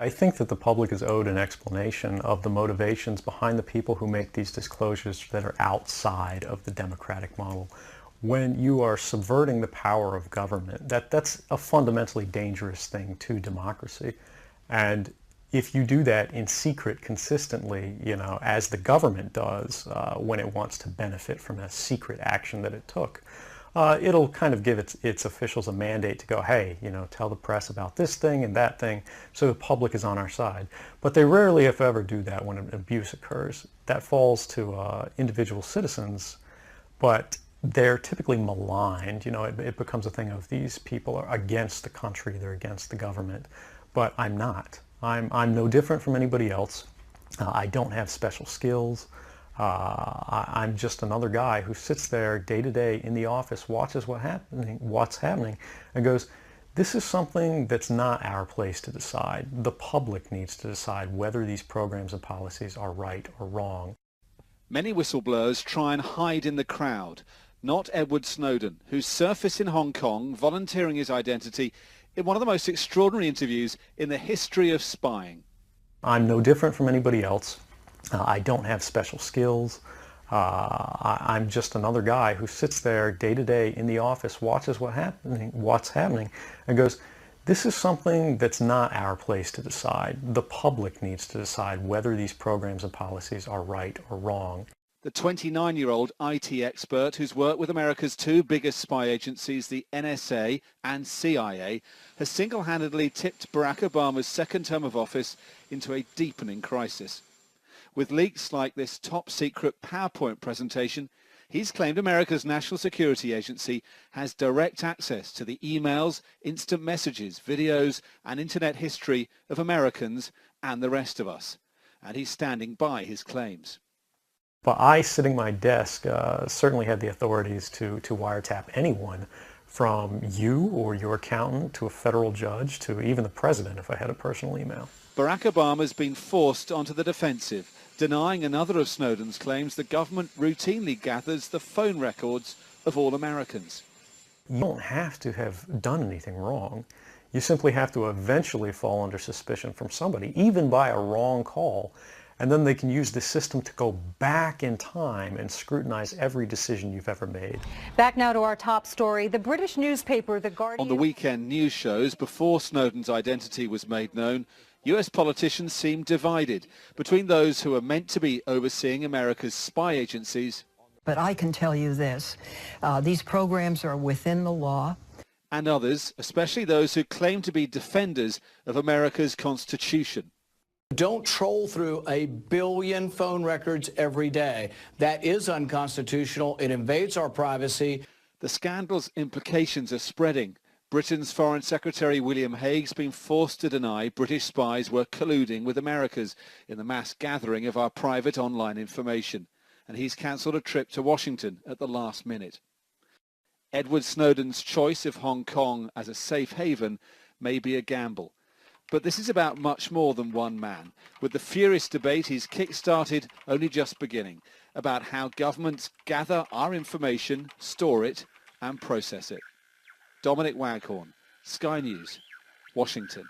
I think that the public is owed an explanation of the motivations behind the people who make these disclosures that are outside of the democratic model. When you are subverting the power of government, that's a fundamentally dangerous thing to democracy. And if you do that in secret consistently, as the government does when it wants to benefit from a secret action that it took, it'll kind of give its officials a mandate to go, hey, tell the press about this thing and that thing, so the public is on our side. But they rarely, if ever, do that when an abuse occurs. That falls to individual citizens, but they're typically maligned. It becomes a thing of these people are against the country, they're against the government. But I'm not. I'm no different from anybody else. I don't have special skills. I'm just another guy who sits there day to day in the office, watches what's happening, and goes, this is something that's not our place to decide. The public needs to decide whether these programs and policies are right or wrong. Many whistleblowers try and hide in the crowd. Not Edward Snowden, who surfaced in Hong Kong, volunteering his identity in one of the most extraordinary interviews in the history of spying. I'm no different from anybody else. I don't have special skills. I'm just another guy who sits there day to day in the office, watches what's happening, and goes, this is something that's not our place to decide. The public needs to decide whether these programs and policies are right or wrong. The 29-year-old IT expert who's worked with America's two biggest spy agencies, the NSA and CIA, has single-handedly tipped Barack Obama's second term of office into a deepening crisis. With leaks like this top-secret PowerPoint presentation, he's claimed America's National Security Agency has direct access to the emails, instant messages, videos and internet history of Americans and the rest of us. And he's standing by his claims. But I, sitting at my desk, certainly had the authorities to wiretap anyone, from you or your accountant to a federal judge to even the president if I had a personal email. Barack Obama's been forced onto the defensive, denying another of Snowden's claims the government routinely gathers the phone records of all Americans. You don't have to have done anything wrong. You simply have to eventually fall under suspicion from somebody, even by a wrong call. And then they can use the system to go back in time and scrutinize every decision you've ever made. Back now to our top story. The British newspaper, The Guardian... On the weekend news shows, before Snowden's identity was made known, US politicians seemed divided between those who are meant to be overseeing America's spy agencies. But I can tell you this, these programs are within the law. And others, especially those who claim to be defenders of America's Constitution. Don't troll through 1 billion phone records every day. That is unconstitutional. It invades our privacy. The scandal's implications are spreading. Britain's Foreign Secretary William Hague's been forced to deny British spies were colluding with America's in the mass gathering of our private online information. And he's cancelled a trip to Washington at the last minute. Edward Snowden's choice of Hong Kong as a safe haven may be a gamble. But this is about much more than one man, with the furious debate he's kick-started only just beginning, about how governments gather our information, store it and process it. Dominic Waghorn, Sky News, Washington.